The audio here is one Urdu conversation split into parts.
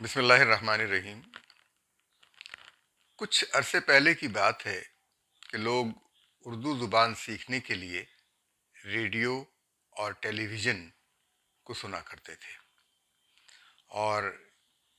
بسم اللہ الرحمن الرحیم۔ کچھ عرصے پہلے کی بات ہے کہ لوگ اردو زبان سیکھنے کے لیے ریڈیو اور ٹیلی ویژن کو سنا کرتے تھے، اور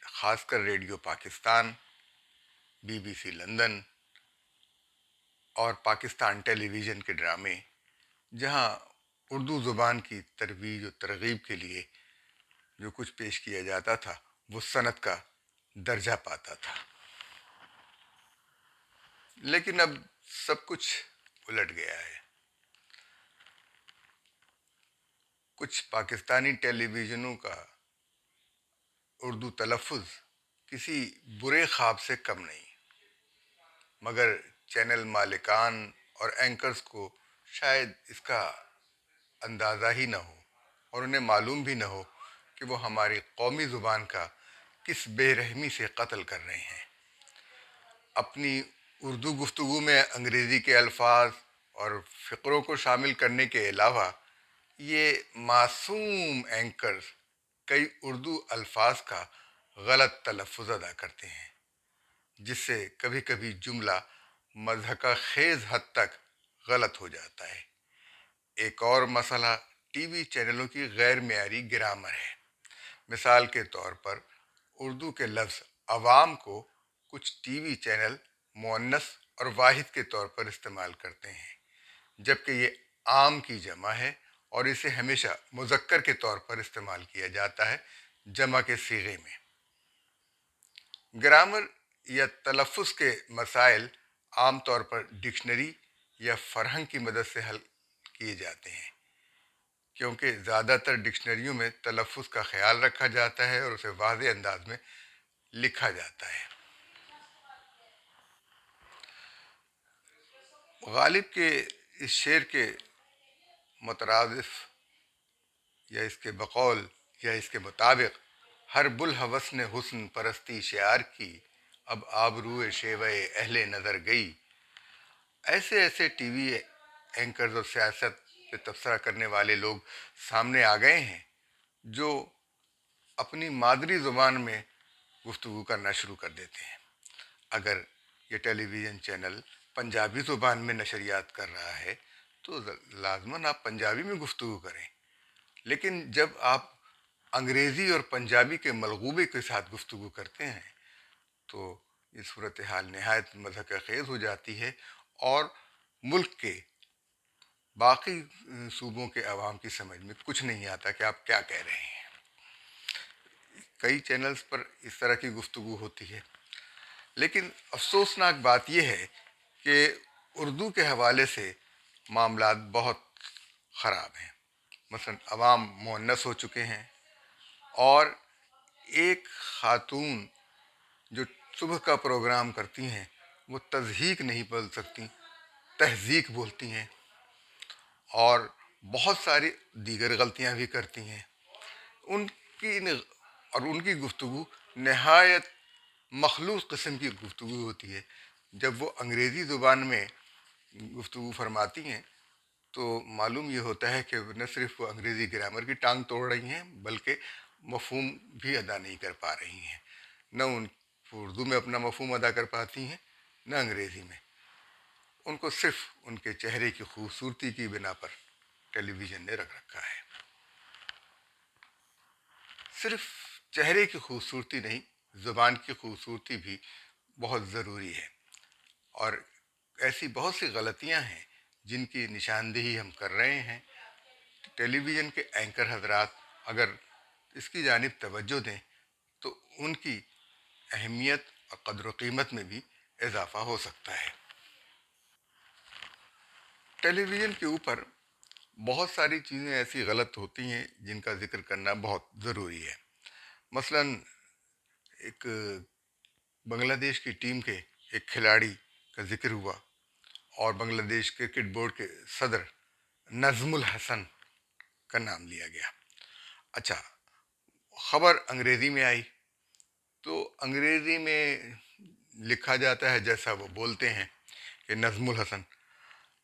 خاص کر radio Pakistan, B B C London اور پاکستان ٹیلی ویژن کے ڈرامے، جہاں اردو زبان کی ترویج و ترغیب کے لیے جو کچھ پیش کیا جاتا تھا وہ صنعت کا درجہ پاتا تھا۔ لیکن اب سب کچھ الٹ گیا ہے۔ کچھ پاکستانی ٹیلی ویژنوں کا اردو تلفظ کسی برے خواب سے کم نہیں، مگر چینل مالکان اور اینکرز کو شاید اس کا اندازہ ہی نہ ہو، اور انہیں معلوم بھی نہ ہو کہ وہ ہماری قومی زبان کا کس بے رحمی سے قتل کر رہے ہیں۔ اپنی اردو گفتگو میں انگریزی کے الفاظ اور فقروں کو شامل کرنے کے علاوہ یہ معصوم اینکرز کئی اردو الفاظ کا غلط تلفظ ادا کرتے ہیں، جس سے کبھی کبھی جملہ مضحکہ خیز حد تک غلط ہو جاتا ہے۔ ایک اور مسئلہ ٹی وی چینلوں کی غیر معیاری گرامر ہے۔ مثال کے طور پر اردو کے لفظ عوام کو کچھ ٹی وی چینل مؤنث اور واحد کے طور پر استعمال کرتے ہیں، جبکہ یہ عام کی جمع ہے اور اسے ہمیشہ مذکر کے طور پر استعمال کیا جاتا ہے، جمع کے صیغے میں۔ گرامر یا تلفظ کے مسائل عام طور پر ڈکشنری یا فرہنگ کی مدد سے حل کیے جاتے ہیں، کیونکہ زیادہ تر ڈکشنریوں میں تلفظ کا خیال رکھا جاتا ہے اور اسے واضح انداز میں لکھا جاتا ہے۔ غالب کے اس شعر کے مترادف یا اس کے بقول یا اس کے مطابق ہر بلحوث نے حسن پرستی شعار کی، اب آبروئے شیوہ اہل نظر گئی۔ ایسے ٹی وی اینکرز اور سیاست پہ تبصرہ کرنے والے لوگ سامنے آ گئے ہیں جو اپنی مادری زبان میں گفتگو کرنا شروع کر دیتے ہیں۔ اگر یہ ٹیلی ویژن چینل پنجابی زبان میں نشریات کر رہا ہے تو لازماً آپ پنجابی میں گفتگو کریں، لیکن جب آپ انگریزی اور پنجابی کے ملغوبے کے ساتھ گفتگو کرتے ہیں تو یہ صورتحال نہایت مضحکہ خیز ہو جاتی ہے، اور ملک کے باقی صوبوں کے عوام کی سمجھ میں کچھ نہیں آتا کہ آپ کیا کہہ رہے ہیں۔ کئی چینلز پر اس طرح کی گفتگو ہوتی ہے، لیکن افسوسناک بات یہ ہے کہ اردو کے حوالے سے معاملات بہت خراب ہیں۔ مثلا عوام مؤنث ہو چکے ہیں، اور ایک خاتون جو صبح کا پروگرام کرتی ہیں وہ تضحیک نہیں بول سکتی، تہذیق بولتی ہیں، اور بہت ساری دیگر غلطیاں بھی کرتی ہیں۔ ان کی اور ان کی گفتگو نہایت مخلوط قسم کی گفتگو ہوتی ہے۔ جب وہ انگریزی زبان میں گفتگو فرماتی ہیں تو معلوم یہ ہوتا ہے کہ نہ صرف وہ انگریزی گرامر کی ٹانگ توڑ رہی ہیں بلکہ مفہوم بھی ادا نہیں کر پا رہی ہیں۔ نہ ان اردو میں اپنا مفہوم ادا کر پاتی ہیں، نہ انگریزی میں۔ ان کو صرف ان کے چہرے کی خوبصورتی کی بنا پر ٹیلی ویژن نے رکھ رکھا ہے۔ صرف چہرے کی خوبصورتی نہیں، زبان کی خوبصورتی بھی بہت ضروری ہے، اور ایسی بہت سی غلطیاں ہیں جن کی نشاندہی ہم کر رہے ہیں۔ ٹیلی ویژن کے اینکر حضرات اگر اس کی جانب توجہ دیں تو ان کی اہمیت اور قدر و قیمت میں بھی اضافہ ہو سکتا ہے۔ ٹیلی ویژن کے اوپر بہت ساری چیزیں ایسی غلط ہوتی ہیں جن کا ذکر کرنا بہت ضروری ہے۔ مثلا ایک بنگلہ دیش کی ٹیم کے ایک کھلاڑی کا ذکر ہوا، اور بنگلہ دیش کرکٹ بورڈ کے صدر نظم الحسن کا نام لیا گیا۔ اچھا، خبر انگریزی میں آئی تو انگریزی میں لکھا جاتا ہے جیسا وہ بولتے ہیں کہ نظم الحسن،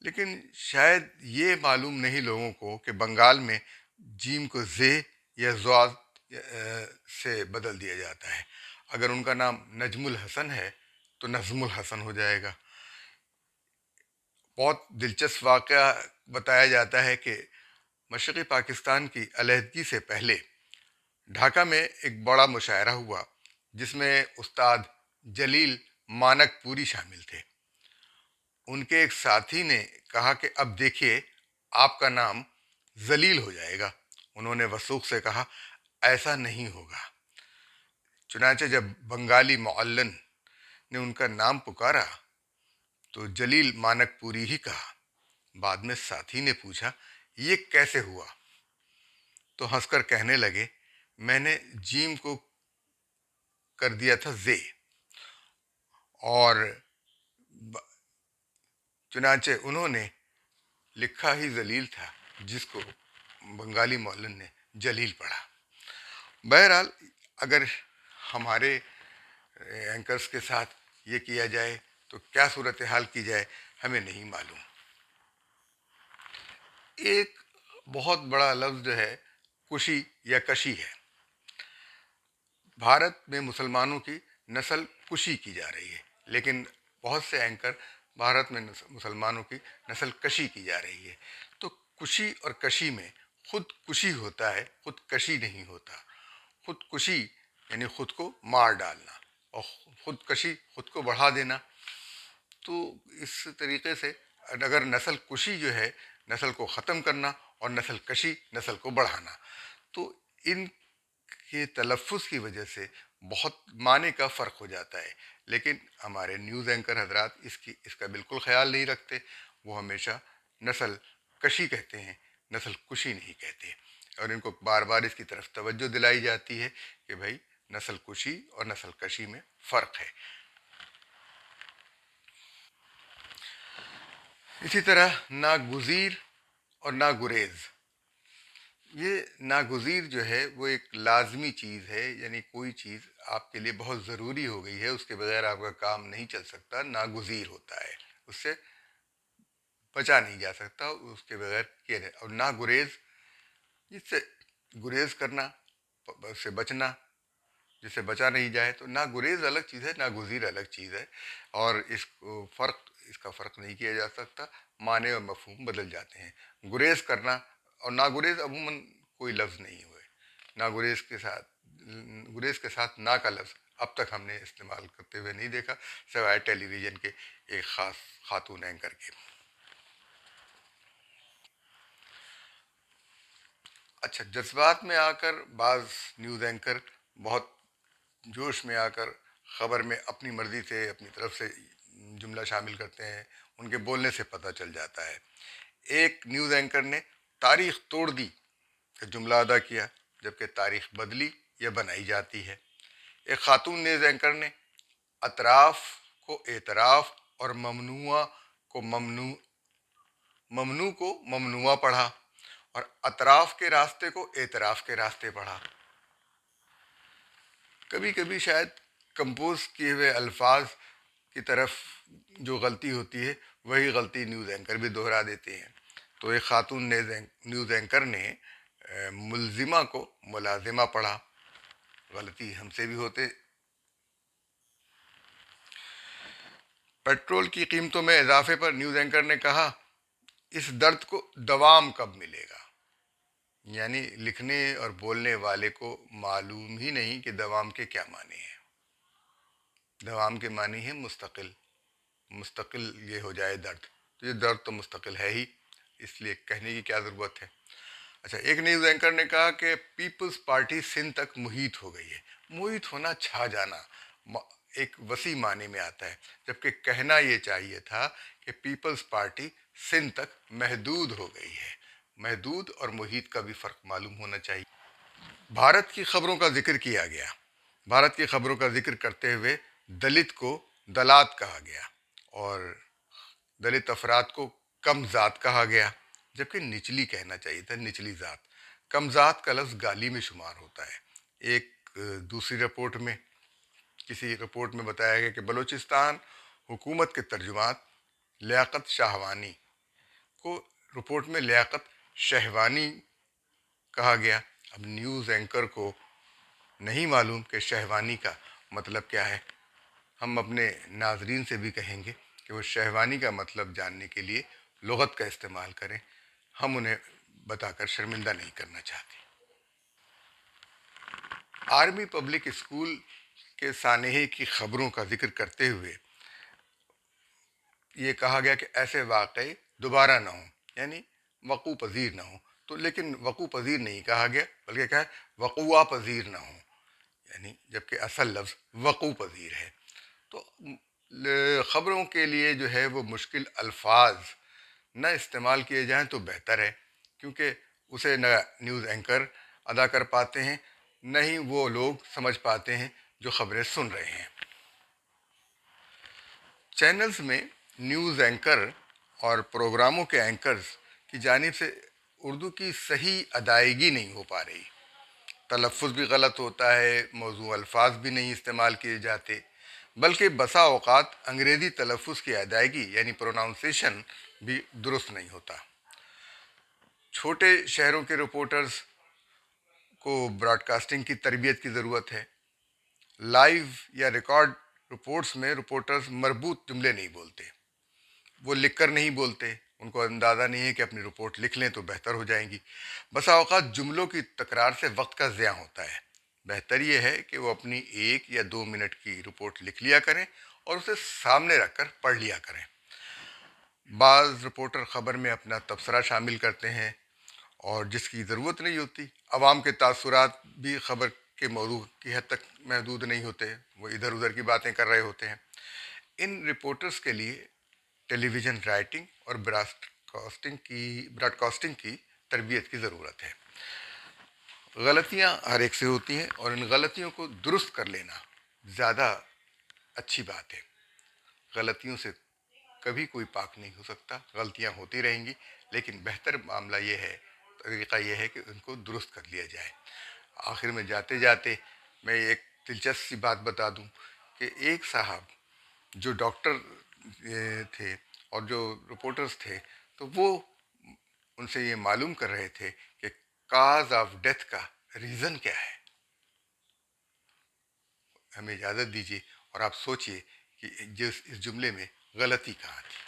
لیکن شاید یہ معلوم نہیں لوگوں کو کہ بنگال میں جیم کو زے یا زواد سے بدل دیا جاتا ہے. اگر ان کا نام نجم الحسن ہے تو نظم الحسن ہو جائے گا. بہت دلچسپ واقعہ بتایا جاتا ہے کہ مشرقی پاکستان کی علیحدگی سے پہلے ڈھاکہ میں ایک بڑا مشاعرہ ہوا جس میں استاد جلیل مانک پوری شامل تھے. ان کے ایک ساتھی نے کہا کہ اب دیکھیے آپ کا نام ذلیل ہو جائے گا. انہوں نے وثوق سے کہا ایسا نہیں ہوگا. چنانچہ جب بنگالی معلن نے ان کا نام پکارا تو جلیل مانک پوری ہی کہا. بعد میں ساتھی نے پوچھا یہ کیسے ہوا تو ہنس کر کہنے لگے میں نے جیم کو کر دیا تھا زے اور چنانچہ انہوں نے لکھا ہی ذلیل تھا جس کو بنگالی معلن نے جلیل پڑھا. بہرحال اگر ہمارے اینکرز کے ساتھ یہ کیا جائے تو کیا صورتحال کی جائے ہمیں نہیں معلوم. ایک بہت بڑا لفظ جو ہے کشی یا کشی ہے. بھارت میں مسلمانوں کی نسل کشی کی جا رہی ہے لیکن بہت سے اینکر بھارت میں مسلمانوں کی نسل کشی کی جا رہی ہے. تو کشی اور کشی میں خود کشی ہوتا ہے خود کشی نہیں ہوتا. خود کشی یعنی خود کو مار ڈالنا اور خود کشی خود کو بڑھا دینا. تو اس طریقے سے اگر نسل کشی جو ہے نسل کو ختم کرنا اور نسل کشی نسل کو بڑھانا تو ان کے تلفظ کی وجہ سے بہت معنی کا فرق ہو جاتا ہے. لیکن ہمارے نیوز اینکر حضرات اس کا بالکل خیال نہیں رکھتے. وہ ہمیشہ نسل کشی کہتے ہیں نسل کشی نہیں کہتے اور ان کو بار بار اس کی طرف توجہ دلائی جاتی ہے کہ بھائی نسل کشی اور نسل کشی میں فرق ہے. اسی طرح ناگزیر اور ناگریز. یہ ناگزیر جو ہے وہ ایک لازمی چیز ہے یعنی کوئی چیز آپ کے لیے بہت ضروری ہو گئی ہے اس کے بغیر آپ کا کام نہیں چل سکتا. ناگزیر ہوتا ہے اس سے بچا نہیں جا سکتا اس کے بغیر کیا جائے. اور ناگریز جس سے گریز کرنا اس سے بچنا جس سے بچا نہیں جائے. تو ناگریز الگ چیز ہے ناگزیر الگ چیز ہے اور اس کا فرق نہیں کیا جا سکتا. معنی اور مفہوم بدل جاتے ہیں. گریز کرنا اور ناگریز عموماً کوئی لفظ نہیں ہوئے. گریز کے ساتھ نا کا لفظ اب تک ہم نے استعمال کرتے ہوئے نہیں دیکھا سوائے ٹیلی ویژن کے ایک خاص خاتون اینکر کے. اچھا جذبات میں آ کر بعض نیوز اینکر بہت جوش میں آ کر خبر میں اپنی مرضی سے اپنی طرف سے جملہ شامل کرتے ہیں. ان کے بولنے سے پتہ چل جاتا ہے. ایک نیوز اینکر نے تاریخ توڑ دی کا جملہ ادا کیا جبکہ تاریخ بدلی یا بنائی جاتی ہے. ایک خاتون نیوز اینکر نے اطراف کو اعتراف اور ممنوع کو ممنوعہ پڑھا اور اطراف کے راستے کو اعتراف کے راستے پڑھا. کبھی کبھی شاید کمپوز کیے ہوئے الفاظ کی طرف جو غلطی ہوتی ہے وہی غلطی نیوز اینکر بھی دہرا دیتے ہیں. تو ایک خاتون نیوز اینکر نے ملزمہ کو ملازمہ پڑھا. غلطی ہم سے بھی ہوتے. پیٹرول کی قیمتوں میں اضافے پر نیوز اینکر نے کہا اس درد کو دوام کب ملے گا. یعنی لکھنے اور بولنے والے کو معلوم ہی نہیں کہ دوام کے کیا معنی ہیں. دوام کے معنی ہے مستقل یہ ہو جائے درد. تو یہ درد تو مستقل ہے ہی اس لیے کہنے کی کیا ضرورت ہے. اچھا ایک نیوز اینکر نے کہا کہ پیپلز پارٹی سندھ تک محیط ہو گئی ہے. محیط ہونا چھا جانا ایک وسیع معنی میں آتا ہے جبکہ کہنا یہ چاہیے تھا کہ پیپلز پارٹی سندھ تک محدود ہو گئی ہے. محدود اور محیط کا بھی فرق معلوم ہونا چاہیے. بھارت کی خبروں کا ذکر کیا گیا. بھارت کی خبروں کا ذکر کرتے ہوئے دلت کو دلات کہا گیا اور دلت افراد کو کم ذات کہا گیا جبکہ نچلی کہنا چاہیے تھا نچلی ذات. کم ذات کا لفظ گالی میں شمار ہوتا ہے. ایک دوسری کسی رپورٹ میں بتایا گیا کہ بلوچستان حکومت کے ترجمان لیاقت شاہوانی کو رپورٹ میں لیاقت شہوانی کہا گیا. اب نیوز اینکر کو نہیں معلوم کہ شہوانی کا مطلب کیا ہے، ہم اپنے ناظرین سے بھی کہیں گے کہ وہ شہوانی کا مطلب جاننے کے لیے لغت کا استعمال کریں، ہم انہیں بتا کر شرمندہ نہیں کرنا چاہتے۔ آرمی پبلک اسکول کے سانحے کی خبروں کا ذکر کرتے ہوئے یہ کہا گیا کہ ایسے واقعے دوبارہ نہ ہوں، یعنی وقوع پذیر نہ ہوں، تو لیکن وقوع پذیر نہیں کہا گیا بلکہ کہا ہے وقوع پذیر نہ ہوں، یعنی جبکہ اصل لفظ وقوع پذیر ہے۔ تو خبروں کے لیے جو ہے وہ مشکل الفاظ نہ استعمال کیے جائیں تو بہتر ہے، کیونکہ اسے نہ نیوز اینکر ادا کر پاتے ہیں، نہ ہی وہ لوگ سمجھ پاتے ہیں جو خبریں سن رہے ہیں۔ چینلز میں نیوز اینکر اور پروگراموں کے اینکرز کی جانب سے اردو کی صحیح ادائیگی نہیں ہو پا رہی، تلفظ بھی غلط ہوتا ہے، موضوع الفاظ بھی نہیں استعمال کیے جاتے، بلکہ بسا اوقات انگریزی تلفظ کی ادائیگی یعنی پروناؤنسیشن بھی درست نہیں ہوتا۔ چھوٹے شہروں کے رپورٹرز کو براڈ کاسٹنگ کی تربیت کی ضرورت ہے۔ لائیو یا ریکارڈ رپورٹس میں رپورٹرز مربوط جملے نہیں بولتے، وہ لکھ کر نہیں بولتے، ان کو اندازہ نہیں ہے کہ اپنی رپورٹ لکھ لیں تو بہتر ہو جائیں گی۔ بسا اوقات جملوں کی تکرار سے وقت کا ضیاع ہوتا ہے، بہتر یہ ہے کہ وہ اپنی 1 یا 2 منٹ کی رپورٹ لکھ لیا کریں اور اسے سامنے رکھ کر پڑھ لیا کریں۔ بعض رپورٹر خبر میں اپنا تبصرہ شامل کرتے ہیں اور جس کی ضرورت نہیں ہوتی، عوام کے تاثرات بھی خبر کے موضوع کی حد تک محدود نہیں ہوتے، وہ ادھر ادھر کی باتیں کر رہے ہوتے ہیں۔ ان رپورٹرز کے لیے ٹیلی ویژن رائٹنگ اور براڈ کاسٹنگ کی تربیت کی ضرورت ہے۔ غلطیاں ہر ایک سے ہوتی ہیں اور ان غلطیوں کو درست کر لینا زیادہ اچھی بات ہے۔ غلطیوں سے کبھی کوئی پاک نہیں ہو سکتا، غلطیاں ہوتی رہیں گی، لیکن بہتر معاملہ یہ ہے، طریقہ یہ ہے کہ ان کو درست کر لیا جائے۔ آخر میں جاتے جاتے میں ایک دلچسپ سی بات بتا دوں کہ ایک صاحب جو ڈاکٹر تھے اور جو رپورٹرز تھے، تو وہ ان سے یہ معلوم کر رہے تھے کہ کاز آف ڈیتھ کا ریزن کیا ہے۔ ہمیں اجازت دیجیے اور آپ سوچئے کہ اس جملے میں غلطی کہاں تھی۔